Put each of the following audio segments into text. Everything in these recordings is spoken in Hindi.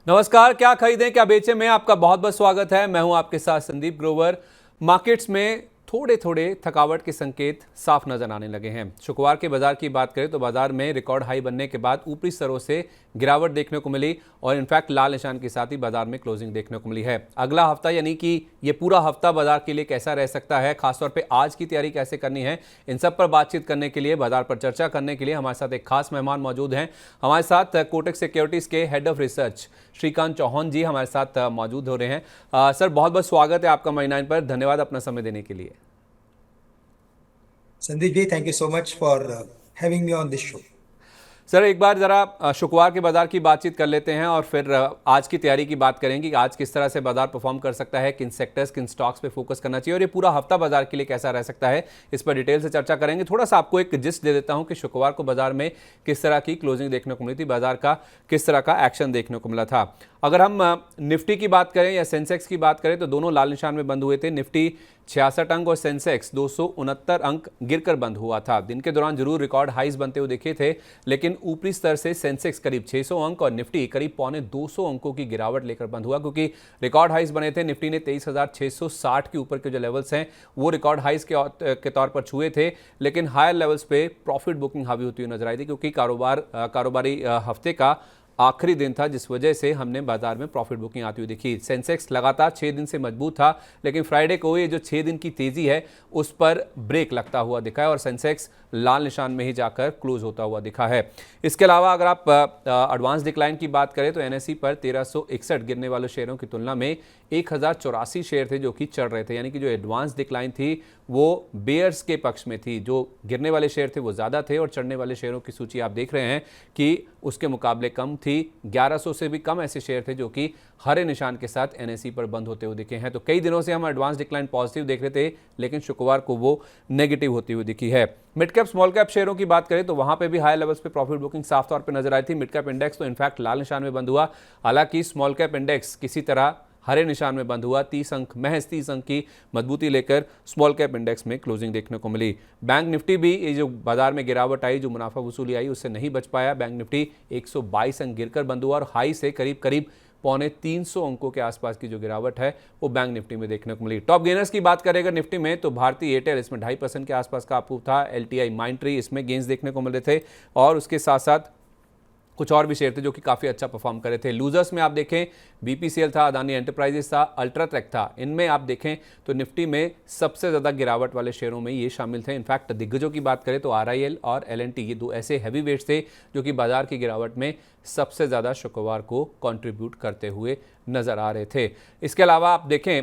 नमस्कार। क्या खरीदें क्या बेचें में आपका बहुत बहुत स्वागत है। मैं हूं आपके साथ संदीप ग्रोवर। मार्केट्स में थोड़े थोड़े थकावट के संकेत साफ नजर आने लगे हैं। शुक्रवार के बाजार की बात करें तो बाजार में रिकॉर्ड हाई बनने के बाद ऊपरी स्तरों से गिरावट देखने को मिली और इनफैक्ट लाल निशान के साथ ही बाजार में क्लोजिंग देखने को मिली है। अगला हफ्ता यानी कि ये पूरा हफ्ता बाजार के लिए कैसा रह सकता है, खासतौर पे आज की तैयारी कैसे करनी है, इन सब पर बातचीत करने के लिए, बाजार पर चर्चा करने के लिए हमारे साथ एक खास मेहमान मौजूद हैं। हमारे साथ कोटक सिक्योरिटीज के head of research Shrikant Chauhan ji हमारे साथ मौजूद हो रहे हैं। सर, बहुत बहुत स्वागत है आपका मनी 9 पर। धन्यवाद अपना समय देने के लिए। Sandeep ji, thank you so much for having me on this show. Sir, एक बार जरा शुक्रवार के बाजार की बातचीत कर लेते हैं और फिर आज की तैयारी की बात करेंगे कि आज किस तरह से बाजार परफॉर्म कर सकता है, किन सेक्टर्स किन स्टॉक्स पे फोकस करना चाहिए और ये पूरा हफ्ता बाजार के लिए कैसा रह सकता है, इस पर डिटेल से चर्चा करेंगे। थोड़ा सा आपको एक जिस्ट दे देता हूं कि शुक्रवार को बाजार में किस तरह की क्लोजिंग देखने को मिली थी, बाजार का किस तरह का एक्शन देखने को मिला था। अगर हम निफ्टी की बात करें या सेंसेक्स की बात करें तो दोनों लाल निशान में बंद हुए थे। निफ्टी 66 अंक और सेंसेक्स 269 अंक गिरकर बंद हुआ था। दिन के दौरान जरूर रिकॉर्ड हाइज बनते हुए दिखे थे, लेकिन ऊपरी स्तर से सेंसेक्स करीब 600 अंक और निफ्टी करीब पौने 200 अंकों की गिरावट लेकर बंद हुआ, क्योंकि रिकॉर्ड हाइज बने थे। निफ्टी ने 23,660 के ऊपर के जो लेवल्स हैं वो रिकॉर्ड हाइज के तौर पर छुए थे, लेकिन हायर लेवल्स पे प्रॉफिट बुकिंग हावी होती हुई नजर आई थी, क्योंकि कारोबारी हफ्ते का आखिरी दिन था, जिस वजह से हमने बाजार में प्रॉफिट बुकिंग आती हुई देखी। सेंसेक्स लगातार 6 दिन से मजबूत था, लेकिन फ्राइडे को ये जो 6 दिन की तेजी है उस पर ब्रेक लगता हुआ दिखा है और सेंसेक्स लाल निशान में ही जाकर क्लोज होता हुआ दिखा है। इसके अलावा अगर आप एडवांस डिक्लाइन की बात करें तो एनएसई पर 1361 गिरने वाले शेयरों की तुलना में 1084 शेयर थे जो कि चढ़ रहे थे, यानी कि जो एडवांस डिक्लाइन थी वो बेयर्स के पक्ष में थी। जो गिरने वाले शेयर थे वो ज़्यादा थे और चढ़ने वाले शेयरों की सूची आप देख रहे हैं कि उसके मुकाबले कम थी। 1100 से भी कम ऐसे शेयर थे जो कि हरे निशान के साथ एनएसई पर बंद होते हुए दिखे हैं। तो कई दिनों से हम एडवांस डिक्लाइन पॉजिटिव देख रहे थे, लेकिन शुक्रवार को वो नेगेटिव होती हुई दिखी है। मिड कैप स्मॉल कैप शेयरों की बात करें तो वहां पे भी हाई लेवल्स पे प्रॉफिट बुकिंग साफ तौर पे नजर आई थी। मिड कैप इंडेक्स तो इनफैक्ट लाल निशान में बंद हुआ, हालांकि स्मॉल कैप इंडेक्स किसी तरह हरे निशान में बंद हुआ। 30 अंक की मजबूती लेकर स्मॉल कैप इंडेक्स में क्लोजिंग देखने को मिली। बैंक निफ्टी भी ये जो बाजार में गिरावट आई, जो मुनाफा वसूली आई, उससे नहीं बच पाया। बैंक निफ्टी 122 अंक गिरकर बंद हुआ और हाई से करीब करीब पौने 300 अंकों के आसपास की जो गिरावट है वो बैंक निफ्टी में देखने को मिली। टॉप गेनर्स की बात करें अगर निफ्टी में तो भारतीय एयरटेल इसमें 2.5% के आसपास का अप्रूव था। एलटीआई माइंट्री इसमें गेंस देखने को मिल रहे थे और उसके साथ साथ कुछ और भी शेयर थे जो कि काफ़ी अच्छा परफॉर्म कर रहे थे। लूजर्स में आप देखें बीपीसीएल था, अदानी एंटरप्राइजेस था, अल्ट्राटेक था। इनमें आप देखें तो निफ्टी में सबसे ज़्यादा गिरावट वाले शेयरों में ये शामिल थे। इनफैक्ट दिग्गजों की बात करें तो आरआईएल और एलएनटी ये दो ऐसे हैवी वेट्स थे जो कि बाजार की गिरावट में सबसे ज़्यादा शुक्रवार को कंट्रीब्यूट करते हुए नजर आ रहे थे। इसके अलावा आप देखें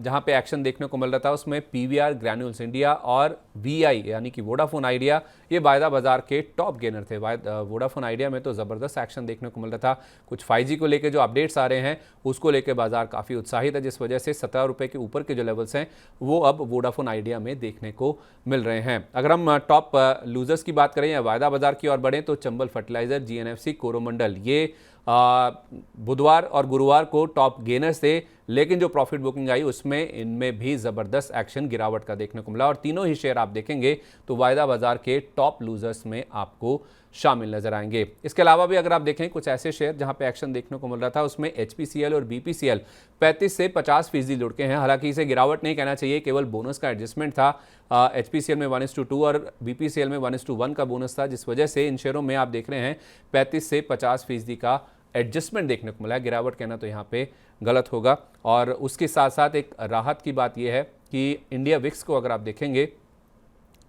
जहां पे एक्शन देखने को मिल रहा था उसमें पीवीआर, ग्रैन्यूल्स इंडिया और वीआई यानी कि वोडाफोन आइडिया, ये वायदा बाजार के टॉप गेनर थे। वोडाफोन आइडिया में तो ज़बरदस्त एक्शन देखने को मिल रहा था। कुछ 5G को लेकर जो अपडेट्स आ रहे हैं उसको लेकर बाजार काफ़ी उत्साहित है, जिस वजह से 17 रुपये के ऊपर के जो लेवल्स हैं वो अब वोडाफोन आइडिया में देखने को मिल रहे हैं। अगर हम टॉप लूजर्स की बात करें या वायदा बाजार की ओर बढ़ें तो चंबल फर्टिलाइजर, जीएनएफसी, कोरोमंडल ये बुधवार और गुरुवार को टॉप गेनर्स थे, लेकिन जो प्रॉफिट बुकिंग आई उसमें इनमें भी ज़बरदस्त एक्शन गिरावट का देखने को मिला और तीनों ही शेयर आप देखेंगे तो वायदा बाजार के टॉप लूजर्स में आपको शामिल नजर आएंगे। इसके अलावा भी अगर आप देखें कुछ ऐसे शेयर जहां पे एक्शन देखने को मिल रहा था उसमें एचपीसीएल और बीपीसीएल 35 से 50% जुड़ के हैं। हालांकि इसे गिरावट नहीं कहना चाहिए, केवल बोनस का एडजस्टमेंट था। एचपीसीएल में 1:2 और बीपीसीएल में 1:1 का बोनस था, जिस वजह से इन शेयरों में आप देख रहे हैं 35 से 50% का एडजस्टमेंट देखने को मिला है। गिरावट कहना तो यहाँ पे गलत होगा। और उसके साथ साथ एक राहत की बात यह है कि इंडिया विक्स को अगर आप देखेंगे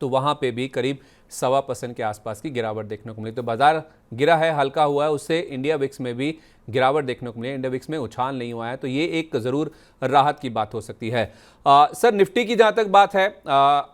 तो वहाँ पे भी करीब 1.25% के आसपास की गिरावट देखने को मिली। तो बाजार गिरा है, हल्का हुआ है, उससे इंडिया विक्स में भी गिरावट देखने को मिली। इंडिया विक्स में उछाल नहीं हुआ है, तो ये एक ज़रूर राहत की बात हो सकती है। सर, निफ्टी की जहाँ तक बात है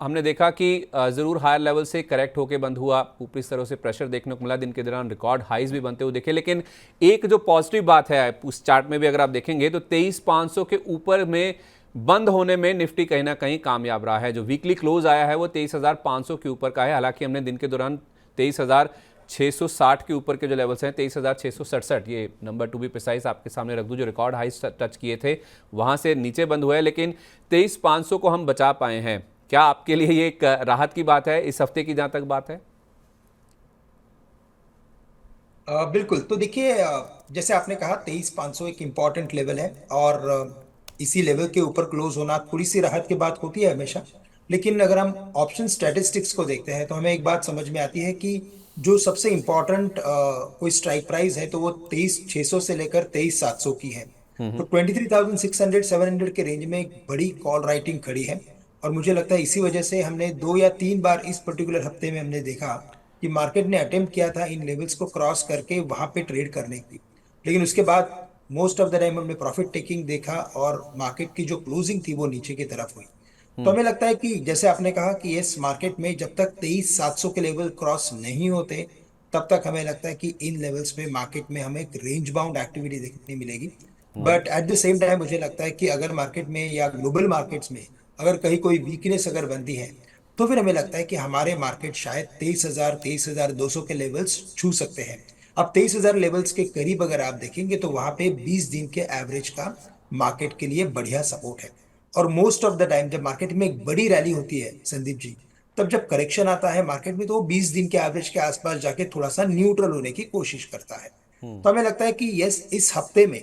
हमने देखा कि ज़रूर हायर लेवल से करेक्ट होकर बंद हुआ, ऊपरी स्तरों से प्रेशर देखने को मिला, दिन के दौरान रिकॉर्ड हाइज भी बनते हुए देखे। लेकिन एक जो पॉजिटिव बात है उस चार्ट में भी अगर आप देखेंगे तो 23,500 के ऊपर में बंद होने में निफ्टी कहीं ना कहीं कामयाब रहा है। जो वीकली क्लोज आया है वो 23,500 के ऊपर का है। हालांकि हमने दिन के दौरान 23,660 के ऊपर के जो लेवल्स हैं 23,667, ये नंबर टू बी प्रिसाइज आपके सामने रख दूं, जो रिकॉर्ड हाइस टच किए थे वहां से नीचे बंद हुए, लेकिन 23,500 को हम बचा पाए हैं। क्या आपके लिए ये एक राहत की बात है इस हफ्ते की जहां तक बात है? बिल्कुल। तो देखिए, जैसे आपने कहा 23,500 एक इम्पॉर्टेंट लेवल है, और इसी लेवल के ऊपर क्लोज होना थोड़ी सी राहत की बात होती है हमेशा। लेकिन अगर हम ऑप्शन स्टैटिस्टिक्स को देखते हैं तो हमें एक बात समझ में आती है कि जो सबसे इम्पोर्टेंट कोई स्ट्राइक प्राइस है तो वो 23,600 से लेकर 23,700 की है। तो 23,600 के रेंज में एक बड़ी कॉल राइटिंग खड़ी है। और मुझे लगता है इसी वजह से हमने 2 या 3 बार इस पर्टिकुलर हफ्ते में हमने देखा कि मार्केट ने अटेम्प्ट किया था इन लेवल्स को क्रॉस करके वहां पे ट्रेड करने की। लेकिन उसके बाद मोस्ट ऑफ द टाइम हमने प्रॉफिट टेकिंग देखा, और मार्केट की जो क्लोजिंग थी वो नीचे की तरफ हुई। तो हमें लगता है कि जैसे आपने कहा कि इस मार्केट में जब तक 23,700 के लेवल क्रॉस नहीं होते, तब तक हमें लगता है कि इन लेवल्स पे मार्केट में हमें एक रेंज बाउंड एक्टिविटी देखने मिलेगी। But at the same time मुझे लगता है कि अगर मार्केट में या ग्लोबल मार्केट्स में अगर कहीं कोई वीकनेस अगर बनती है, तो फिर हमें लगता है कि हमारे मार्केट शायद 23,000 23,200 के लेवल्स छू सकते हैं। अब 23,000 लेवल्स के करीब अगर आप देखेंगे तो वहां पे 20 दिन के एवरेज का मार्केट के लिए बढ़िया सपोर्ट है। और मोस्ट ऑफ द टाइम जब मार्केट में एक बड़ी रैली होती है संदीप जी, तब जब करेक्शन आता है मार्केट में तो वो 20 दिन के एवरेज के आसपास जाके थोड़ा सा न्यूट्रल होने की कोशिश करता है। तो हमें लगता है कि यस, इस हफ्ते में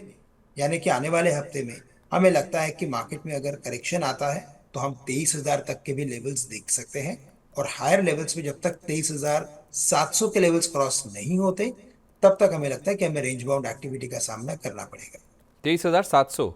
यानी कि आने वाले हफ्ते में हमें लगता है कि मार्केट में अगर करेक्शन आता है तो हम 23,000 तक के भी लेवल्स देख सकते हैं। और हायर लेवल्स में जब तक 23,700 के लेवल्स क्रॉस नहीं होते, तब तक हमें लगता है कि हमें रेंज बाउंड एक्टिविटी का सामना करना पड़ेगा। 23,700।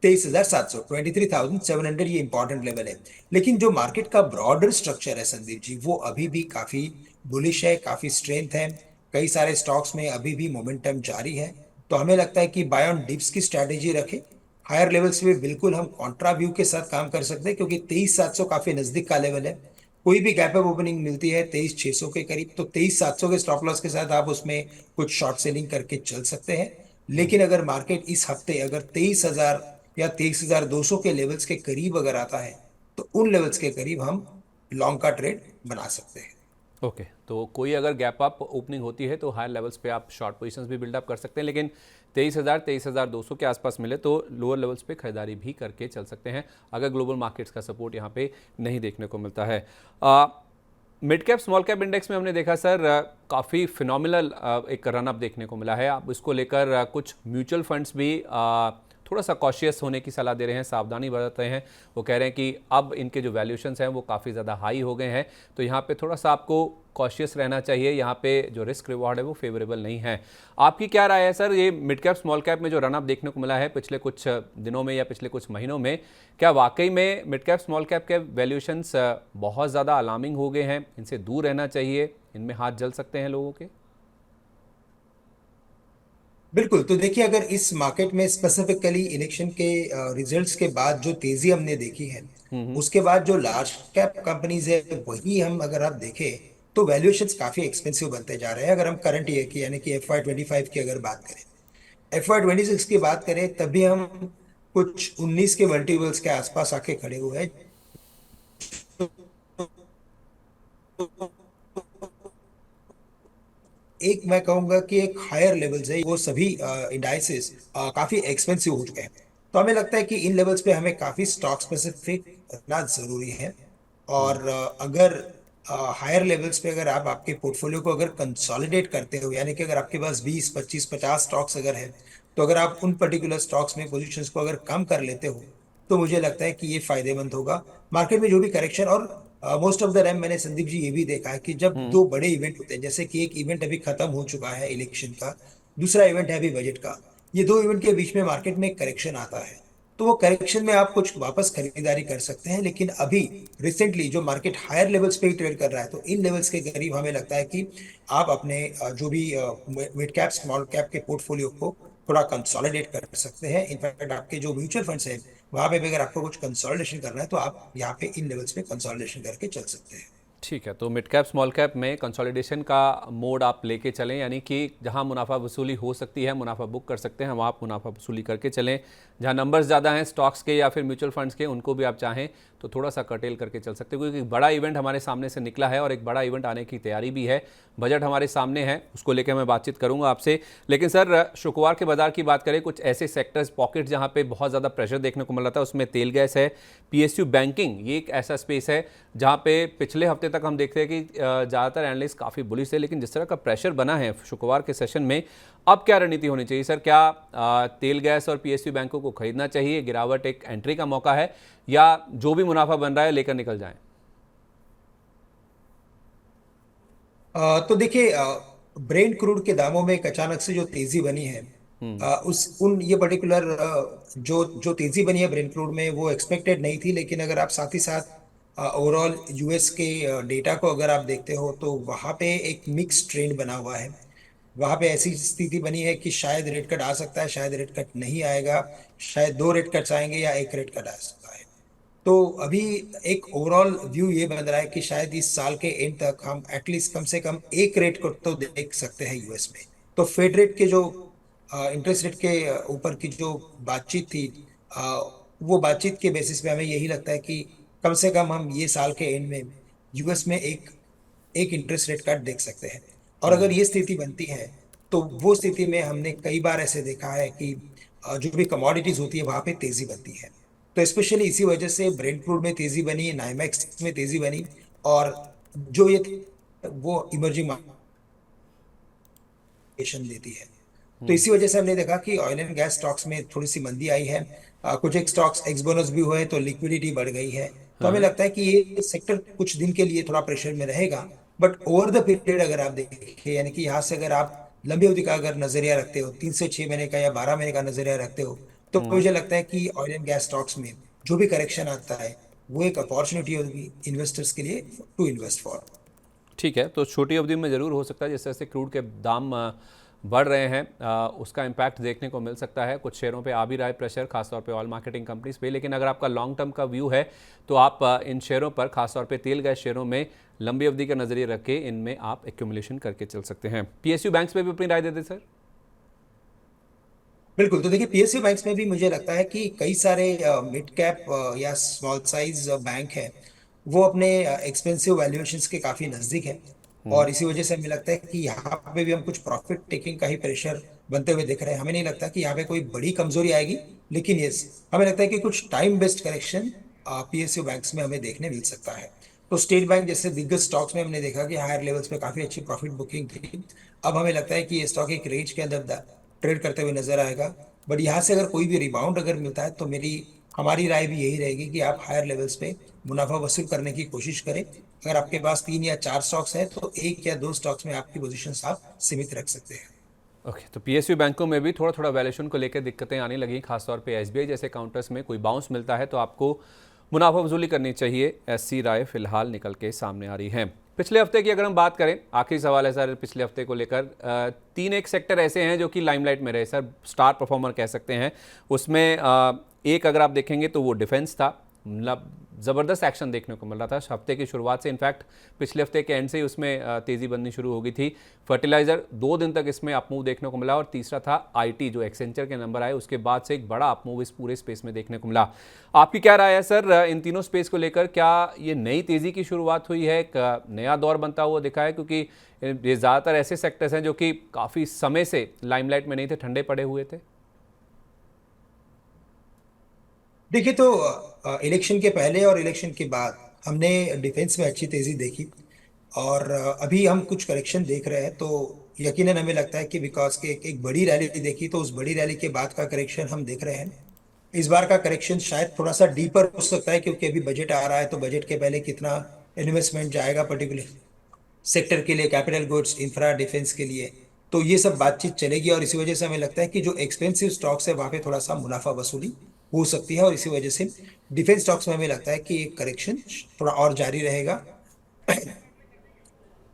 23,700, 23,700 ये इंपॉर्टेंट लेवल है। लेकिन जो मार्केट का ब्रॉडर स्ट्रक्चर है संदीप जी, वो अभी भी काफी बुलिश है, काफी स्ट्रेंथ है। कई सारे स्टॉक्स में अभी भी मोमेंटम जारी है। तो हमें लगता है कि बाय ऑन डिप्स की स्ट्रैटेजी रखें। हायर लेवल्स पे बिल्कुल हम कॉन्ट्रा व्यू के साथ काम कर सकते हैं, क्योंकि 23,700 काफी नजदीक का लेवल है। कोई भी गैप अप ओपनिंग मिलती है 23,600 के करीब, तो 23,700 के स्टॉप लॉस के साथ आप उसमें कुछ शॉर्ट सेलिंग करके चल सकते हैं। लेकिन अगर मार्केट इस हफ्ते अगर 23,000 या 23,200 के लेवल्स के करीब अगर आता है, तो उन लेवल्स के करीब हम लॉन्ग का ट्रेड बना सकते हैं। ओके, तो कोई अगर गैप अप ओपनिंग होती है तो हायर लेवल्स पे आप शॉर्ट पोजीशंस भी बिल्डअप कर सकते हैं, लेकिन 23,000 23,200 के आसपास मिले तो लोअर लेवल्स पे खरीदारी भी करके चल सकते हैं अगर ग्लोबल मार्केट्स का सपोर्ट यहाँ पे नहीं देखने को मिलता है। Mid cap small cap index में हमने देखा सर, काफ़ी फिनोमिनल एक रनअप देखने को मिला है। अब इसको लेकर कुछ म्यूचुअल फंड्स भी थोड़ा सा कॉशियस होने की सलाह दे रहे हैं, सावधानी बरत रहे हैं। वो कह रहे हैं कि अब इनके जो वैल्यूएशंस हैं वो काफ़ी ज़्यादा हाई हो गए हैं, तो यहाँ पे थोड़ा सा आपको कॉशियस रहना चाहिए। यहाँ पे जो रिस्क रिवॉर्ड है वो फेवरेबल नहीं है। आपकी क्या राय है सर, ये मिड कैप स्मॉल कैप में जो रनअप देखने को मिला है पिछले कुछ दिनों में या पिछले कुछ महीनों में, क्या वाकई में मिड कैप स्मॉल कैप के वैल्यूएशंस बहुत ज़्यादा अलार्मिंग हो गए हैं, इनसे दूर रहना चाहिए, इनमें हाथ जल सकते हैं लोगों के? बिल्कुल। तो देखिए, अगर इस मार्केट में स्पेसिफिकली इलेक्शन के रिजल्ट्स के बाद जो तेजी हमने देखी है, उसके बाद जो लार्ज कैप कंपनीज है वही हम अगर आप देखें तो वैल्यूएशंस काफी एक्सपेंसिव बनते जा रहे हैं। अगर हम करंट ईयर की यानी कि FY 25 की अगर बात करें, FY 26 की बात करें, तभी हम कुछ 19 के मल्टीपल्स के आसपास आके खड़े हुए हैं। एक मैं कहूंगा कि एक हायर लेवल्स है, वो सभी इंडाइसेस काफी एक्सपेंसिव हो चुके हैं। तो हमें लगता है कि इन लेवल्स पे हमें काफी स्टॉक स्पेसिफिक रखना जरूरी है। और अगर हायर लेवल्स पे अगर आप आपके पोर्टफोलियो को अगर कंसोलिडेट करते हो, यानी कि अगर आपके पास 20 25 50 स्टॉक्स अगर है, तो अगर आप उन पर्टिकुलर स्टॉक्स में पोजीशंस को अगर कम कर लेते हो, तो मुझे लगता है कि ये फायदेमंद होगा। मार्केट में जो भी करेक्शन, और मोस्ट ऑफ द टाइम मैंने संदीप जी ये भी देखा है कि जब दो बड़े इवेंट होते हैं, जैसे कि एक इवेंट अभी खत्म हो चुका है इलेक्शन का, दूसरा इवेंट है अभी बजट का, ये दो इवेंट के बीच में मार्केट में एक करेक्शन आता है, तो वो करेक्शन में आप कुछ वापस खरीदारी कर सकते हैं। लेकिन अभी रिसेंटली जो मार्केट हायर लेवल्स पे ही ट्रेड कर रहा है, तो इन लेवल्स के करीब हमें लगता है कि आप अपने जो भी मिड कैप स्मॉल कैप के पोर्टफोलियो को थोड़ा कंसोलिडेट कर सकते हैं। इनफैक्ट आपके जो म्यूचुअल फंड्स हैं वहां पे भी अगर आपको कुछ कंसोलिडेशन करना है, तो आप यहाँ पे इन लेवल्स पे कंसोलिडेशन करके चल सकते हैं। ठीक है, तो मिड कैप स्मॉल कैप में कंसोलिडेशन का मोड आप लेके चलें, यानी कि जहां मुनाफा वसूली हो सकती है, मुनाफा बुक कर सकते हैं, वहां आप मुनाफा वसूली करके चलें। जहां नंबर्स ज़्यादा हैं स्टॉक्स के या फिर म्यूचुअल फंड्स के, उनको भी आप चाहें तो थोड़ा सा कर्टेल करके चल सकते हैं, क्योंकि एक बड़ा इवेंट हमारे सामने से निकला है और एक बड़ा इवेंट आने की तैयारी भी है। बजट हमारे सामने है, उसको लेकर मैं बातचीत करूंगा आपसे। लेकिन सर, शुक्रवार के बाजार की बात करें, कुछ ऐसे सेक्टर्स पॉकेट जहां पे बहुत ज़्यादा प्रेशर देखने को मिल रहा था, उसमें तेल गैस है, PSU बैंकिंग, ये एक ऐसा स्पेस है जहां पे पिछले हफ्ते तक हम देखते हैं कि ज़्यादातर एनालिस्ट काफ़ी बुलिश थे, लेकिन जिस तरह का प्रेशर बना है शुक्रवार के सेशन में, अब क्या रणनीति होनी चाहिए सर? क्या तेल गैस और पीएसयू बैंकों को खरीदना चाहिए, गिरावट एक एंट्री का मौका है, या जो भी मुनाफा बन रहा है लेकर निकल जाएं? तो देखिए, ब्रेंट क्रूड के दामों में एक अचानक से जो तेजी बनी है, उस उन ये पर्टिकुलर जो जो तेजी बनी है ब्रेंट क्रूड में, वो एक्सपेक्टेड नहीं थी। लेकिन अगर आप साथ ही साथ ओवरऑल यूएस के डेटा को अगर आप देखते हो, तो वहां पे एक मिक्स ट्रेंड बना हुआ है। वहां पे ऐसी स्थिति बनी है कि शायद रेट कट आ सकता है, शायद रेट कट नहीं आएगा, शायद दो रेट कट्स आएंगे या एक रेट कट आ सकता है। तो अभी एक ओवरऑल व्यू ये बन रहा है कि शायद इस साल के एंड तक हम एटलीस्ट कम से कम एक रेट को तो देख सकते हैं यूएस में। तो फेड रेट के जो इंटरेस्ट रेट के ऊपर की जो बातचीत थी, अ, वो बातचीत के बेसिस पे हमें यही लगता है कि कम से कम हम ये साल के एंड में यूएस में एक एक इंटरेस्ट रेट कट देख सकते हैं। और अगर ये स्थिति बनती है, तो वो स्थिति में हमने कई बार ऐसे देखा है कि जो भी कमोडिटीज होती है वहां पे तेजी बनती है। तो स्पेशली इसी वजह से ब्रेंट क्रूड में तेजी बनी, नाइमेक्स में तेजी बनी, और जो ये वो इमर्जिंग मार्केशन देती है। तो इसी वजह से हमने देखा कि ऑयल एंड गैस स्टॉक्स में थोड़ी सी मंदी आई है। कुछ एक स्टॉक्स एक्स बोनस भी हुए तो लिक्विडिटी बढ़ गई है। तो हमें हाँ। लगता है कि ये सेक्टर कुछ दिन के लिए थोड़ा प्रेशर में रहेगा। बट ओवर द पीरियड अगर आप देखें, यानी कि यहाँ से अगर आप लंबी अवधि का अगर नजरिया रखते हो, 3 से 6 महीने का या 12 महीने का नजरिया रखते हो, तो मुझे लगता है कि ऑयल एंड गैस स्टॉक्स में जो भी करेक्शन आता है, वो एक अपॉर्चुनिटी होगी इन्वेस्टर्स के लिए टू इन्वेस्ट फॉर। ठीक है, तो छोटी अवधि में ज़रूर हो सकता है, जैसे जैसे क्रूड के दाम बढ़ रहे हैं, उसका इम्पैक्ट देखने को मिल सकता है। कुछ शेयरों पे आ भी रहा है प्रेशर, खासतौर पे ऑयल मार्केटिंग कंपनीज पे। लेकिन अगर आपका लॉन्ग टर्म का व्यू है, तो आप इन शेयरों पर, खासतौर पे तेल गैस शेयरों में लंबी अवधि का नजरिए रख के इनमें आप एक्यूमुलेशन करके चल सकते हैं। पीएसयू बैंक्स पे भी अपनी राय दे दें सर। बिल्कुल। तो देखिए, पीएसयू बैंक्स में भी मुझे लगता है कि कई सारे मिड कैप या स्मॉल साइज बैंक है, वो अपने एक्सपेंसिव वैल्यूएशंस के काफी नजदीक है। और इसी वजह से हमें लगता है कि यहाँ पे भी हम कुछ प्रॉफिट टेकिंग का ही प्रेशर बनते हुए दिख रहे हैं। हमें नहीं लगता कि यहाँ पे कोई बड़ी कमजोरी आएगी। लेकिन यस, हमें लगता है कि कुछ time based correction PSU banks में हमें देखने मिल सकता है। तो स्टेट बैंक जैसे दिग्गज स्टॉक्स में हमने देखा कि हायर लेवल्स पे काफी अच्छी प्रॉफिट बुकिंग थी। अब हमें लगता है कि ये स्टॉक एक रेंज के अंदर ट्रेड करते हुए नजर आएगा। बट यहाँ से अगर कोई भी रिबाउंड अगर मिलता है, तो मेरी हमारी राय भी यही रहेगी कि आप हायर लेवल्स पे मुनाफा वसूल करने की कोशिश करें। अगर आपके पास 3 या 4 स्टॉक्स है, तो 1 या 2 स्टॉक्स में आपकी पोजीशंस आप सीमित रख सकते हैं। ओके, तो पीएसयू बैंकों में भी थोड़ा थोड़ा वैल्यूएशन को लेकर दिक्कतें आने लगी, खासतौर पे एसबीआई जैसे काउंटर्स में कोई बाउंस मिलता है तो आपको मुनाफा वसूली करनी चाहिए, ऐसी राय फिलहाल निकल के सामने आ रही है। पिछले हफ्ते की अगर हम बात करें, आखिरी सवाल है सर पिछले हफ्ते को लेकर, तीन एक सेक्टर ऐसे हैं जो कि लाइमलाइट में रहे सर, स्टार परफॉर्मर कह सकते हैं। उसमें एक अगर आप देखेंगे तो वो डिफेंस था, मतलब ज़बरदस्त एक्शन देखने को मिल रहा था हफ्ते की शुरुआत से। इनफैक्ट पिछले हफ्ते के एंड से ही उसमें तेज़ी बननी शुरू हो गई थी। फर्टिलाइज़र 2 दिन तक इसमें अपमूव देखने को मिला, और तीसरा था आईटी, जो एक्सेंचर के नंबर आए उसके बाद से एक बड़ा अपमूव इस पूरे स्पेस में देखने को मिला। आपकी क्या राय है सर इन तीनों स्पेस को लेकर? क्या ये नई तेज़ी की शुरुआत हुई है, एक नया दौर बनता हुआ दिखा है? क्योंकि ये ज़्यादातर ऐसे सेक्टर्स हैं जो कि काफ़ी समय से लाइमलाइट में नहीं थे, ठंडे पड़े हुए थे। देखिए, तो इलेक्शन के पहले और इलेक्शन के बाद हमने डिफेंस में अच्छी तेजी देखी। और अभी हम कुछ करेक्शन देख रहे हैं। तो यकीनन हमें लगता है कि बिकॉज के एक बड़ी रैली देखी, तो उस बड़ी रैली के बाद का करेक्शन हम देख रहे हैं। इस बार का करेक्शन शायद थोड़ा सा डीपर हो सकता है, क्योंकि अभी बजट आ रहा है। तो बजट के पहले कितना इन्वेस्टमेंट जाएगा पर्टिकुलर सेक्टर के लिए, कैपिटल गुड्स, इंफ्रा, डिफेंस के लिए, तो ये सब बातचीत चलेगी। और इसी वजह से हमें लगता है कि जो एक्सपेंसिव स्टॉक्स है वहां पे थोड़ा सा मुनाफा वसूली हो सकती है। और इसी वजह से डिफेंस स्टॉक्स में हमें लगता है कि एक करेक्शन थोड़ा और जारी रहेगा।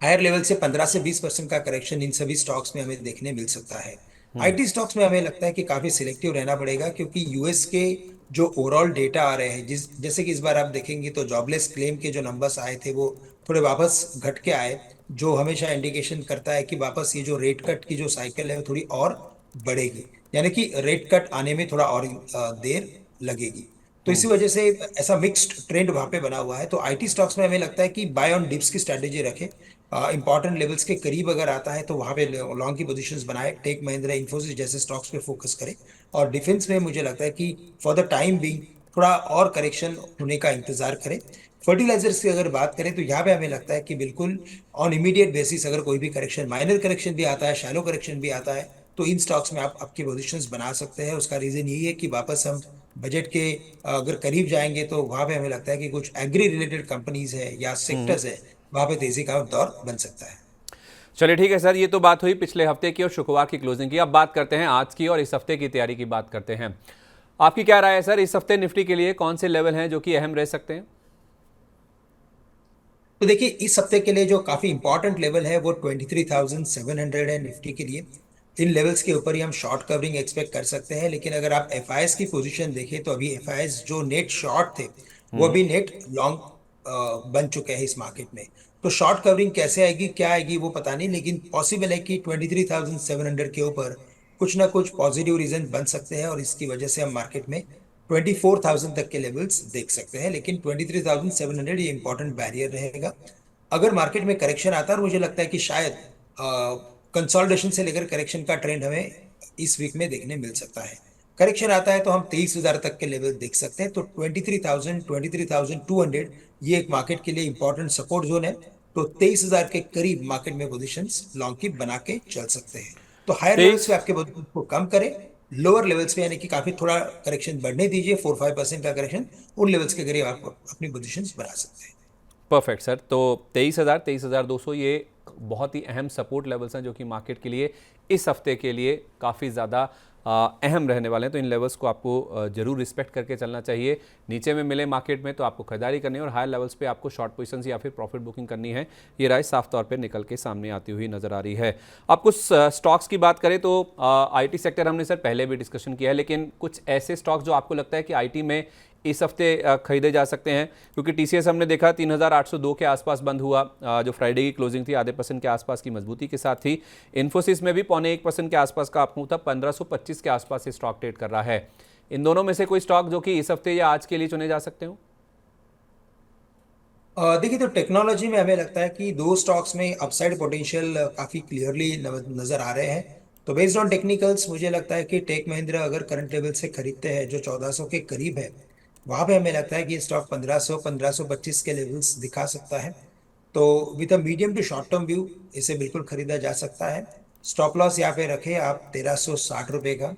हायर लेवल से 15 से 20% का करेक्शन इन सभी स्टॉक्स में हमें देखने मिल सकता है। आईटी स्टॉक्स में हमें लगता है कि काफी सिलेक्टिव रहना पड़ेगा, क्योंकि यूएस के जो ओवरऑल डेटा आ रहे हैं, जैसे कि इस बार आप देखेंगे तो जॉबलेस क्लेम के जो नंबर्स आए थे, वो थोड़े वापस घट के आए, जो हमेशा इंडिकेशन करता है कि वापस ये जो रेट कट की जो साइकिल है वो थोड़ी और बढ़ेगी। यानी कि रेट कट आने में थोड़ा और देर लगेगी। तो इसी वजह से ऐसा मिक्स्ड ट्रेंड वहां पे बना हुआ है। तो आईटी स्टॉक्स में हमें लगता है कि बाय ऑन डिप्स की स्ट्रेटेजी रखें। इंपॉर्टेंट लेवल्स के करीब अगर आता है, तो वहां पे लॉन्ग की पोजीशंस बनाए, टेक महिंद्रा, इंफोसिस जैसे स्टॉक्स पे फोकस करें। और डिफेंस में मुझे लगता है कि फॉर द टाइम बिंग थोड़ा और करेक्शन होने का इंतजार करें। फर्टिलाइजर्स की अगर बात करें तो यहाँ पे हमें लगता है कि बिल्कुल ऑन इमीडिएट बेसिस अगर कोई भी करेक्शन, माइनर करेक्शन भी आता है, शैलो करेक्शन भी आता है, तो इन स्टॉक्स में आप आपकी पोजीशंस बना सकते हैं। उसका रीजन यही है कि वापस हम बजट के अगर करीब जाएंगे तो वहां पे हमें लगता है कि कुछ एग्री रिलेटेड कंपनीज है या सेक्टर्स है, वहां पे तेजी का दौर बन सकता है। चलिए ठीक है सर, ये तो बात हुई पिछले हफ्ते की और शुक्रवार की क्लोजिंग की। अब बात करते हैं आज की और इस हफ्ते की तैयारी की बात करते हैं। आपकी क्या राय है सर, इस हफ्ते निफ्टी के लिए कौन से लेवल हैं जो कि अहम रह सकते हैं? तो देखिए इस हफ्ते के लिए जो काफी इंपॉर्टेंट लेवल है वो 23,700 है निफ्टी के लिए। इन लेवल्स के ऊपर ही हम शॉर्ट कवरिंग एक्सपेक्ट कर सकते हैं। लेकिन अगर आप एफआईएस की पोजीशन देखें तो अभी एफआईएस जो नेट शॉर्ट थे वो अभी नेट लॉन्ग बन चुके हैं इस मार्केट में। तो शॉर्ट कवरिंग कैसे आएगी, क्या आएगी वो पता नहीं, लेकिन पॉसिबल है कि 23,700 के ऊपर कुछ ना कुछ पॉजिटिव रीजन बन सकते हैं और इसकी वजह से हम मार्केट में 24,000 तक के लेवल्स देख सकते हैं। लेकिन 23,700 ये इंपॉर्टेंट बैरियर रहेगा। अगर मार्केट में करेक्शन आता है, और मुझे लगता है कि शायद कंसोलिडेशन से लेकर करेक्शन का ट्रेंड हमें इस वीक में देखने मिल सकता है। करेक्शन आता है तो हम 23,000 तक के लेवल देख सकते हैं। तो 23,000, 23,200 ये एक मार्केट के लिए इंपॉर्टेंट सपोर्ट जोन है। तो 23,000 के करीब मार्केट में पोजिशंस लॉन्ग की बना के चल सकते हैं। तो हायर लेवल्स पे 23। आपके पोजिशन को कम करें, लोअर लेवल्स पे यानी कि काफी थोड़ा करेक्शन बढ़ने दीजिए, 4-5% का करेक्शन, उन लेवल्स के करीब आप अपनी पोजिशंस बना सकते हैं। परफेक्ट सर, तो 23,000 23,200 ये बहुत ही अहम सपोर्ट लेवल्स हैं जो कि मार्केट के लिए इस हफ्ते के लिए काफ़ी ज़्यादा अहम रहने वाले हैं। तो इन लेवल्स को आपको जरूर रिस्पेक्ट करके चलना चाहिए। नीचे में मिले मार्केट में तो आपको खरीदारी करनी है और हायर लेवल्स पे आपको शॉर्ट पोजीशंस या फिर प्रॉफिट बुकिंग करनी है। ये राय साफ तौर पे निकल के सामने आती हुई नजर आ रही है। अब कुछ स्टॉक्स की बात करें तो आईटी सेक्टर हमने सर पहले भी डिस्कशन किया है, लेकिन कुछ ऐसे स्टॉक्स जो आपको लगता है कि आईटी में इस हफ्ते खरीदे जा सकते हैं, क्योंकि टीसीएस हमने देखा 3,802 के आसपास बंद हुआ। जो फ्राइडे की क्लोजिंग थी आधे % के आसपास की मजबूती के साथ थी। इन्फोसिस में भी 0.25% के आसपास का आपको था, 1525 के आसपास से स्टॉक ट्रेड कर रहा है। इन दोनों में से कोई स्टॉक जो कि इस हफ्ते या आज के लिए चुने जा सकते हो? देखिए तो टेक्नोलॉजी में हमें लगता है कि दो स्टॉक्स में अपसाइड पोटेंशियल काफी क्लियरली नजर आ रहे हैं। तो बेस्ड ऑन टेक्निकल्स मुझे लगता है कि टेक महिंद्रा अगर करंट लेवल से खरीदते हैं जो 1400 के करीब है, वहां पे हमें लगता है कि स्टॉक 1500 1525 के लेवल्स दिखा सकता है। तो with a medium to short term view इसे बिल्कुल खरीदा जा सकता है। स्टॉप लॉस यहाँ पे रखे आप 1,360 रुपए का।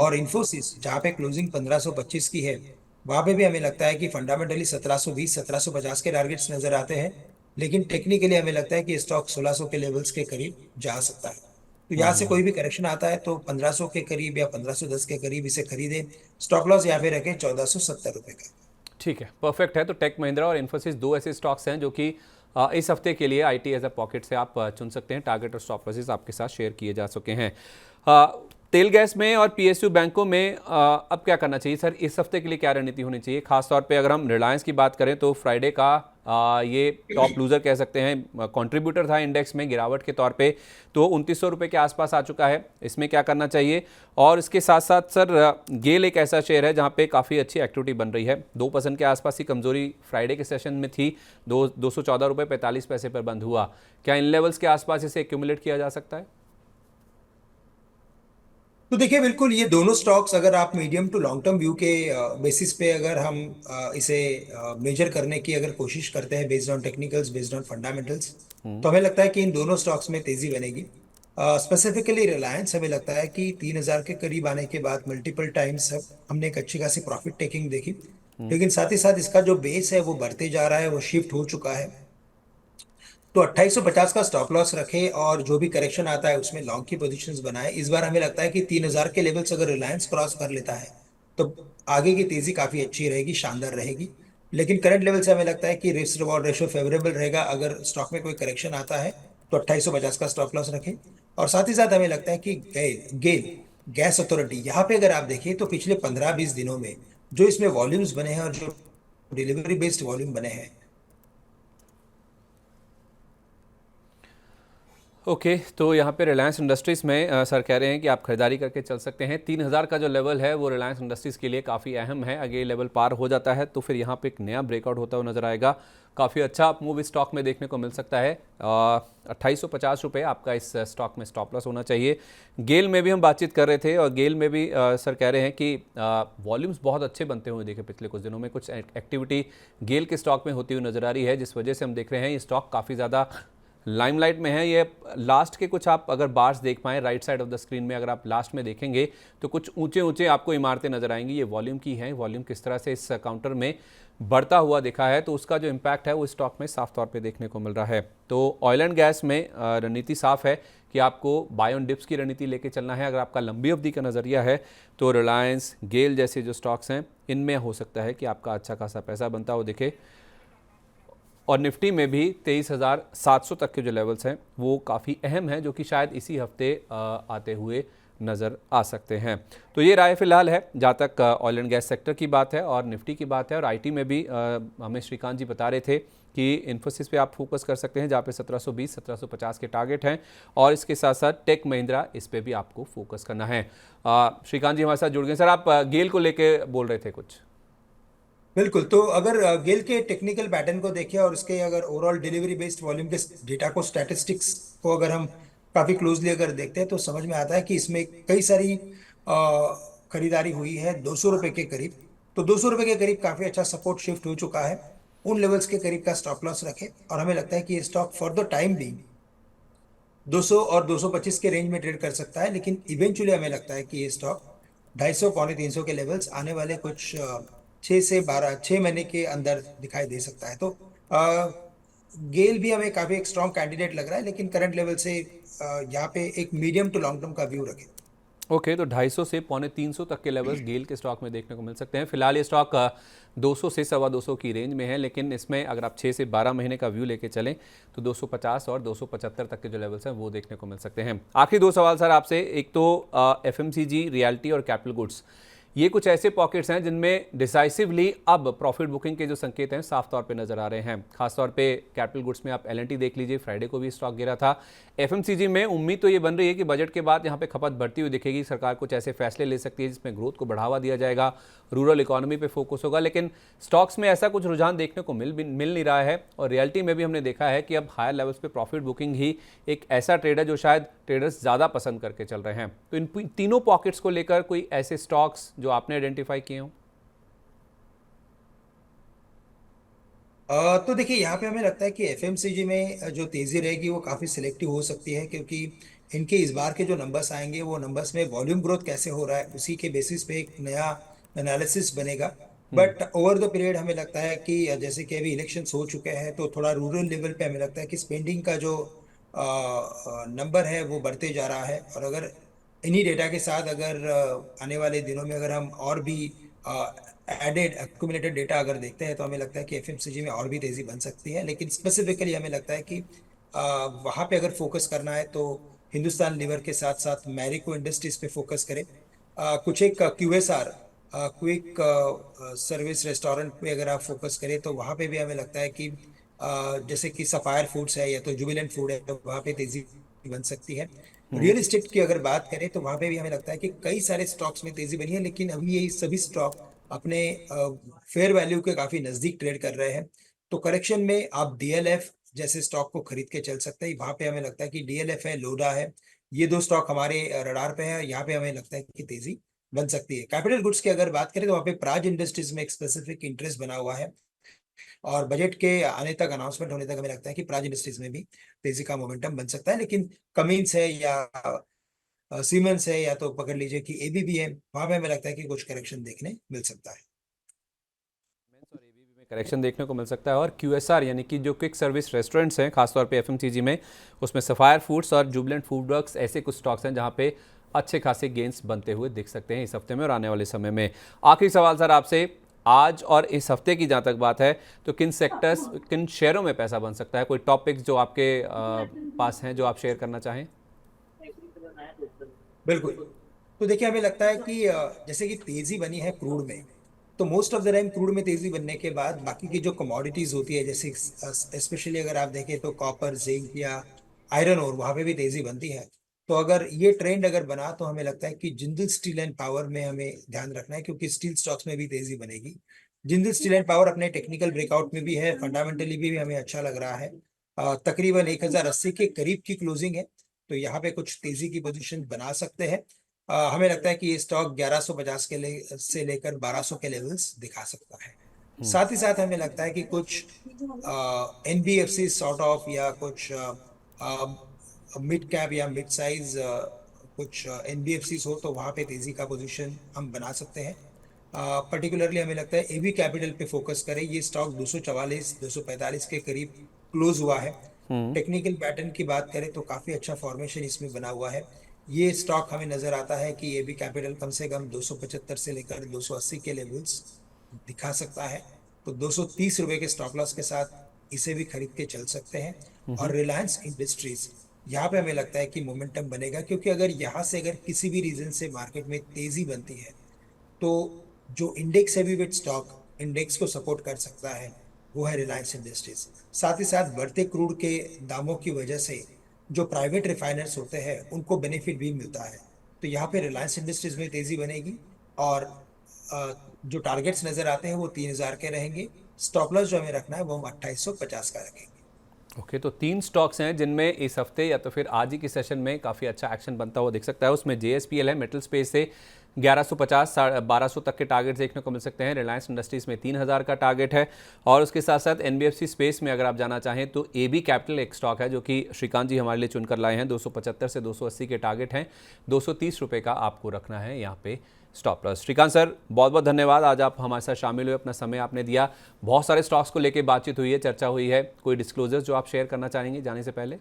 और इन्फोसिस जहाँ पे क्लोजिंग 1,525 की है, वहां पे भी हमें लगता है कि फंडामेंटली 1,720 1,750 के टारगेट्स नजर आते हैं। लेकिन टेक्निकली हमें लगता है कि स्टॉक 1,600 के लेवल्स के करीब जा सकता है। तो यहाँ से कोई भी करेक्शन आता है तो 1,500 के करीब या 1,510 के करीब इसे खरीदें। स्टॉप लॉस यहाँ पे रखें 1,470 रुपए का। ठीक है, परफेक्ट है। तो टेक महिंद्रा और इन्फोसिस दो ऐसे स्टॉक्स हैं जो कि इस हफ्ते के लिए आईटी एज अ पॉकेट से आप चुन सकते हैं। टारगेट और स्टॉप लॉसेस आपके साथ शेयर किए जा चुके हैं। तेल गैस में और पीएसयू बैंकों में अब क्या करना चाहिए सर? इस हफ्ते के लिए क्या रणनीति होनी चाहिए? खासतौर पे अगर हम रिलायंस की बात करें तो फ्राइडे का ये टॉप लूजर कह सकते हैं, कंट्रीब्यूटर था इंडेक्स में गिरावट के तौर पे, तो 2900 रुपये के आसपास आ चुका है। इसमें क्या करना चाहिए? और इसके साथ साथ सर गेल एक ऐसा शेयर है जहां पे काफ़ी अच्छी एक्टिविटी बन रही है। 2% के आसपास की कमजोरी फ्राइडे के सेशन में थी, 214 रुपये 45 पैसे पर बंद हुआ। क्या इन लेवल्स के आसपास इसे एक्यूमुलेट किया जा सकता है? तो देखिए बिल्कुल ये दोनों स्टॉक्स अगर आप medium to long term view के बेसिस पे अगर हम इसे मेजर करने की अगर कोशिश करते हैं based on technicals, based on fundamentals, तो हमें लगता है कि इन दोनों स्टॉक्स में तेजी बनेगी। स्पेसिफिकली रिलायंस हमें लगता है कि 3,000 के करीब आने के बाद मल्टीपल टाइम्स हमने एक अच्छी खासी प्रॉफिट टेकिंग देखी। लेकिन साथ ही साथ इसका जो बेस है वो बढ़ते जा रहा है, वो शिफ्ट हो चुका है। तो 2,850 का स्टॉप लॉस रखे और जो भी करेक्शन आता है उसमें लॉन्ग की पोजीशंस बनाए। इस बार हमें लगता है कि 3,000 के लेवल्स अगर रिलायंस क्रॉस कर लेता है तो आगे की तेजी काफी अच्छी रहेगी, शानदार रहेगी। लेकिन करंट लेवल से हमें लगता है कि रिस्क रिवॉर्ड रेशियो फेवरेबल रहेगा। अगर स्टॉक में कोई करेक्शन आता है तो 2,850 का स्टॉप लॉस रखें। और साथ ही साथ हमें लगता है कि गेल गेल गैस अथॉरिटी, यहाँ पे अगर आप देखिए तो पिछले 15-20 दिनों में जो इसमें वॉल्यूम्स बने हैं और जो डिलीवरी बेस्ड वॉल्यूम बने हैं। ओके, तो यहाँ पे रिलायंस इंडस्ट्रीज़ में सर कह रहे हैं कि आप खरीदारी करके चल सकते हैं। 3000 का जो लेवल है वो रिलायंस इंडस्ट्रीज़ के लिए काफ़ी अहम है। अगर ये लेवल पार हो जाता है तो फिर यहाँ पे एक नया ब्रेकआउट होता हुआ नजर आएगा। काफ़ी अच्छा मूव इस स्टॉक में देखने को मिल सकता है। 2850 रुपये आपका इस स्टॉक में स्टॉप लॉस होना चाहिए। गेल में भी हम बातचीत कर रहे थे और गेल में भी सर कह रहे हैं कि वॉल्यूम्स बहुत अच्छे बनते हुए देखे पिछले कुछ दिनों में। कुछ एक्टिविटी गेल के स्टॉक में होती हुई नजर आ रही है, जिस वजह से हम देख रहे हैं ये स्टॉक काफ़ी ज़्यादा लाइमलाइट में है। ये लास्ट के कुछ आप अगर बार्स देख पाएँ right side of the screen में, अगर आप लास्ट में देखेंगे तो कुछ ऊंचे ऊंचे आपको इमारतें नजर आएंगी। ये वॉल्यूम की है, वॉल्यूम किस तरह से इस काउंटर में बढ़ता हुआ दिखा है, तो उसका जो इम्पैक्ट है वो स्टॉक में साफ तौर पे देखने को मिल रहा है। तो ऑयल एंड गैस में रणनीति साफ है कि आपको बाय ऑन डिप्स की रणनीति लेके चलना है। अगर आपका लंबी अवधि का नज़रिया है तो रिलायंस, गेल जैसे जो स्टॉक्स हैं इनमें हो सकता है कि आपका अच्छा खासा पैसा बनता हो दिखे। और निफ्टी में भी 23,700 तक के जो लेवल्स हैं वो काफ़ी अहम हैं, जो कि शायद इसी हफ्ते आते हुए नज़र आ सकते हैं। तो ये राय फिलहाल है जहाँ तक ऑयल एंड गैस सेक्टर की बात है और निफ्टी की बात है। और आईटी में भी हमें श्रीकांत जी बता रहे थे कि इन्फोसिस पे आप फोकस कर सकते हैं, जहाँ पे 1720 1750 के टारगेट हैं। और इसके साथ साथ टेक महिंद्रा, इस पे भी आपको फोकस करना है। श्रीकांत जी हमारे साथ जुड़ गए। सर आप गेल को लेके बोल रहे थे कुछ। बिल्कुल। तो अगर गेल के टेक्निकल पैटर्न को देखें और उसके अगर ओवरऑल डिलीवरी बेस्ड वॉल्यूम के डेटा को, स्टैटिस्टिक्स को अगर हम काफी क्लोजली अगर देखते हैं तो समझ में आता है कि इसमें कई सारी खरीदारी हुई है 200 रुपए के करीब। तो 200 रुपए के करीब काफी अच्छा सपोर्ट शिफ्ट हो चुका है। उन लेवल्स के करीब का स्टॉप लॉस रखें और हमें लगता है कि ये स्टॉक फॉर द टाइम भी 200 और 225 के रेंज में ट्रेड कर सकता है। लेकिन इवेंचुअली हमें लगता है कि ये स्टॉक 250 300 के लेवल्स आने वाले कुछ 6 महीने के अंदर दिखाई दे सकता है। तो गेल भी हमें काफी एक स्ट्रॉन्ग कैंडिडेट लग रहा है, लेकिन करंट लेवल से यहाँ पे एक मीडियम टू लॉन्ग टर्म का व्यू रखें। ओके, तो 250 से 250 तक के लेवल्स गेल के स्टॉक में देखने को मिल सकते हैं। फिलहाल ये स्टॉक 200 से 225 की रेंज में है, लेकिन इसमें अगर आप 6 से 12 महीने का व्यू लेके चलें तो 250 और 275 तक के जो लेवल्स हैं वो देखने को मिल सकते हैं। आखिरी दो सवाल सर आपसे, एक तो एफएमसीजी, रियल्टी और कैपिटल गुड्स, ये कुछ ऐसे पॉकेट्स हैं जिनमें डिसाइसिवली अब प्रॉफिट बुकिंग के जो संकेत हैं साफ तौर पे नजर आ रहे हैं। खासतौर पे कैपिटल गुड्स में आप एलएनटी देख लीजिए, फ्राइडे को भी स्टॉक गिरा था। एफएमसीजी में उम्मीद तो ये बन रही है कि बजट के बाद यहाँ पे खपत बढ़ती हुई दिखेगी, सरकार कुछ ऐसे फैसले ले सकती है जिसमें ग्रोथ को बढ़ावा दिया जाएगा, रूरल इकोनॉमी पे फोकस होगा। लेकिन स्टॉक्स में ऐसा कुछ रुझान देखने को मिल नहीं रहा है। और रियल्टी में भी हमने देखा है कि अब हायर लेवल्स पे प्रॉफिट बुकिंग ही एक ऐसा ट्रेड है जो शायद ट्रेडर्स ज़्यादा पसंद करके चल रहे हैं। तो इन तीनों पॉकेट्स को लेकर कोई ऐसे स्टॉक्स जो आपने आइडेंटिफाई किए हों? तो देखिए, यहाँ पे हमें लगता है कि एफएमसीजी में जो तेजी रहेगी वो काफी सिलेक्टिव हो सकती है, क्योंकि इनके इस बार के जो नंबर्स आएंगे वो नंबर्स में वॉल्यूम ग्रोथ कैसे हो रहा है उसी के बेसिस पे एक नया एनालिसिस बनेगा। बट ओवर द पीरियड हमें लगता है कि जैसे कि अभी इलेक्शंस हो चुके हैं तो थोड़ा रूरल लेवल पे हमें लगता है कि स्पेंडिंग का जो नंबर है वो बढ़ते जा रहा है। और अगर इन्हीं डेटा के साथ अगर आने वाले दिनों में अगर हम और भी एडेड एक्यूमुलेटेड डेटा अगर देखते हैं तो हमें लगता है कि एफएमसीजी में और भी तेजी बन सकती है। लेकिन स्पेसिफिकली हमें लगता है कि वहां पे अगर फोकस करना है तो हिंदुस्तान लीवर के साथ साथ मैरिको इंडस्ट्रीज पे फोकस करें। कुछ एक क्यूएसआर, क्विक सर्विस रेस्टोरेंट पे अगर आप फोकस करें तो वहां पे भी हमें लगता है कि जैसे कि सफायर फूड्स है या तो जुबिलेंट फूड है, तो वहां पे तेजी बन सकती है। रियल एस्टेट की अगर बात करें तो वहां पे भी हमें लगता है कि कई सारे स्टॉक्स में तेजी बनी है, लेकिन अभी ये सभी स्टॉक अपने फेयर वैल्यू के काफी नजदीक ट्रेड कर रहे हैं। तो करेक्शन में आप डीएलएफ जैसे स्टॉक को खरीद के चल सकते हैं। वहां पे हमें लगता है कि डीएलएफ है, लोडा है, ये दो स्टॉक हमारे रडार पे है। यहाँ पे हमें लगता है कि तेजी बन सकती है। कैपिटल गुड्स की अगर बात करें तो वहाँ पे प्राज इंडस्ट्रीज में एक स्पेसिफिक इंटरेस्ट बना हुआ है, और बजट के आने तक, अनाउंसमेंट होने तक हमें लगता है कि प्राज इंडस्ट्रीज में भी तेजी का मोमेंटम बन सकता है। लेकिन कमिंस है या सीमेंस है या तो पकड़ लीजिए कि एबीबी है, वहां पे हमें लगता है कि कुछ करेक्शन देखने मिल सकता है। और एबीबी में करेक्शन देखने को मिल सकता है। और क्यूएसआर यानी कि जो क्विक सर्विस रेस्टोरेंट्स हैं खासतौर पे एफएमसीजी में, उसमें सफायर फूड्स और जुबलेंट फूड वर्क्स ऐसे कुछ स्टॉक्स हैं जहां पे अच्छे खासे गेंस बनते हुए दिख सकते हैं इस हफ्ते में और आने वाले समय में। आखिरी सवाल सर आपसे, आज और इस हफ्ते की जहां तक बात है तो किन सेक्टर्स, किन शेयरों में पैसा बन सकता है? कोई टॉपिक्स जो आपके पास हैं जो आप शेयर करना चाहें? बिल्कुल। तो देखिए, हमें लगता है कि जैसे कि तेजी बनी है क्रूड में, तो most of the time crude में तेजी बनने के बाद बाकी की जो कमोडिटीज होती है, जैसे स्पेशली अगर आप देखें तो कॉपर, जिंक या आयरन और वहां पे भी तेजी बनती है। तो अगर ये ट्रेंड अगर बना तो हमें लगता है कि जिंदल स्टील एंड पावर में हमें ध्यान रखना है, क्योंकि स्टील स्टॉक्स में भी तेजी बनेगी। जिंदल स्टील एंड पावर अपने टेक्निकल ब्रेकआउट में भी है, फंडामेंटली भी हमें अच्छा लग रहा है। तकरीबन 1080 के करीब की क्लोजिंग है, तो यहाँ पे कुछ तेजी की पोजीशन बना सकते हैं। हमें लगता है कि ये स्टॉक 1150 से लेकर 1200 के लेवल्स दिखा सकता है। साथ ही साथ हमें लगता है कि कुछ एनबीएफसी सॉर्ट ऑफ, या कुछ मिड कैप या मिड साइज कुछ एनबीएफसी हो, तो वहां पे तेजी का पोजीशन हम बना सकते हैं। पर्टिकुलरली हमें लगता है एबी कैपिटल पे फोकस करें। ये स्टॉक 244 245 के करीब क्लोज हुआ है। टेक्निकल पैटर्न की बात करें तो काफी अच्छा फॉर्मेशन इसमें बना हुआ है। ये स्टॉक हमें नजर आता है कि एबी कैपिटल कम से कम 275 से लेकर 280 के लेवल्स दिखा सकता है। तो 230 रुपए के स्टॉप लॉस के साथ इसे भी खरीद के चल सकते हैं। और रिलायंस इंडस्ट्रीज, यहाँ पे हमें लगता है कि मोमेंटम बनेगा, क्योंकि अगर यहाँ से अगर किसी भी रीजन से मार्केट में तेजी बनती है तो जो इंडेक्स हैवीवेट स्टॉक इंडेक्स को सपोर्ट कर सकता है वो है रिलायंस इंडस्ट्रीज। साथ ही साथ बढ़ते क्रूड के दामों की वजह से जो प्राइवेट रिफाइनर्स होते हैं उनको बेनिफिट भी मिलता है। तो यहाँ पे रिलायंस इंडस्ट्रीज में तेजी बनेगी। और जो टारगेट्स नजर आते हैं वो 3000 के रहेंगे। स्टॉप लॉस जो हमें रखना है वो हम 2850 का रखेंगे। ओके, तो 3 स्टॉक्स हैं जिनमें इस हफ्ते या तो फिर आज ही की सेशन में काफ़ी अच्छा एक्शन बनता हुआ दिख सकता है। उसमें जेएसपीएल है, मेटल स्पेस से 1150 1200 तक के टारगेट देखने को मिल सकते हैं। रिलायंस इंडस्ट्रीज में 3000 का टारगेट है। और उसके साथ साथ एनबीएफसी स्पेस में अगर आप जाना चाहें तो एबी कैपिटल एक स्टॉक है जो कि श्रीकांत जी हमारे लिए चुनकर लाए हैं। 275 से 280 के टारगेट हैं। 230 रुपये का आपको रखना है यहाँ पे स्टॉप लॉस। श्रीकांत सर, बहुत बहुत धन्यवाद, आज आप हमारे साथ शामिल हुए, अपना समय आपने दिया। बहुत सारे स्टॉक्स को लेकर बातचीत हुई है, चर्चा हुई है। कोई डिस्क्लोजर्स जो आप शेयर करना चाहेंगे जाने से पहले?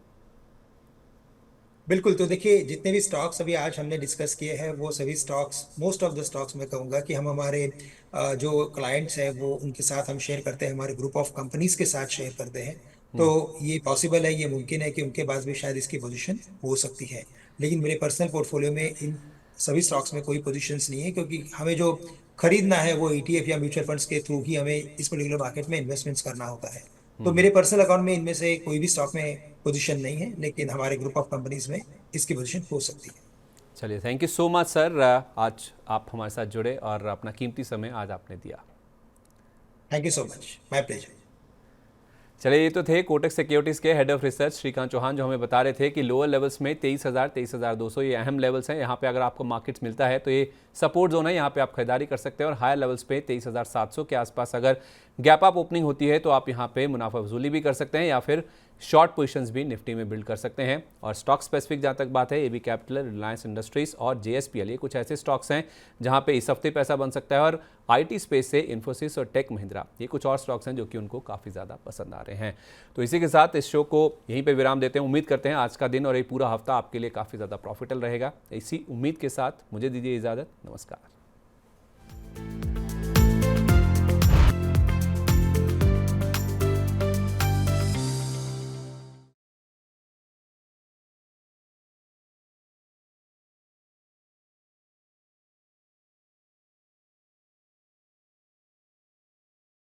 बिल्कुल। तो देखिए, जितने भी स्टॉक्स अभी आज हमने डिस्कस किए हैं वो सभी stocks, most of the stocks मैं कहूँगा कि हम हमारे जो क्लाइंट्स हैं वो उनके साथ हम शेयर करते हैं, हमारे ग्रुप ऑफ कंपनीज के साथ शेयर करते हैं। तो ये पॉसिबल है, ये मुमकिन है कि उनके पास भी शायद इसकी पोजीशन हो सकती है। लेकिन मेरे पर्सनल पोर्टफोलियो में इन सभी स्टॉक्स में कोई पोजीशंस नहीं है, क्योंकि हमें जो खरीदना है वो ईटीएफ या म्यूचुअल फंड्स के थ्रू ही हमें इस पर्टिकुलर मार्केट में इन्वेस्टमेंट्स करना होता है। तो मेरे पर्सनल अकाउंट में इनमें से कोई भी स्टॉक में पोजीशन नहीं है, लेकिन हमारे ग्रुप ऑफ कंपनीज में इसकी पोजीशन हो सकती है। चलिए, thank you so much sir, आज आप हमारे साथ जुड़े और अपना कीमती समय आज आपने दिया। Thank you so much, my pleasure. चलिए, ये तो थे कोटक सिक्योरिटीज़ के head of research Shrikant Chauhan, जो हमें बता रहे थे कि लोअर लेवल्स में 23,000 23,200 ये अहम लेवल्स हैं। यहाँ पे अगर आपको मार्केट्स मिलता है तो ये सपोर्ट जोन है, यहाँ पे आप खरीदारी कर सकते हैं। और हायर लेवल्स पे 23,700 के आसपास अगर गैप अप ओपनिंग होती है तो आप यहाँ पे मुनाफा वसूली भी कर सकते हैं या फिर शॉर्ट पोजीशंस भी निफ्टी में बिल्ड कर सकते हैं। और स्टॉक स्पेसिफिक जहाँ तक बात है, एबी कैपिटल, रिलायंस इंडस्ट्रीज और जेएसपीएल, ये कुछ ऐसे स्टॉक्स हैं जहाँ पे इस हफ्ते पैसा बन सकता है। और आईटी स्पेस से इन्फोसिस और टेक महिंद्रा, ये कुछ और स्टॉक्स हैं जो कि उनको काफ़ी ज़्यादा पसंद आ रहे हैं। तो इसी के साथ इस शो को यहीं पे विराम देते हैं। उम्मीद करते हैं आज का दिन और ये पूरा हफ्ता आपके लिए काफ़ी ज़्यादा प्रॉफिटेबल रहेगा। इसी उम्मीद के साथ मुझे दीजिए इजाज़त। नमस्कार।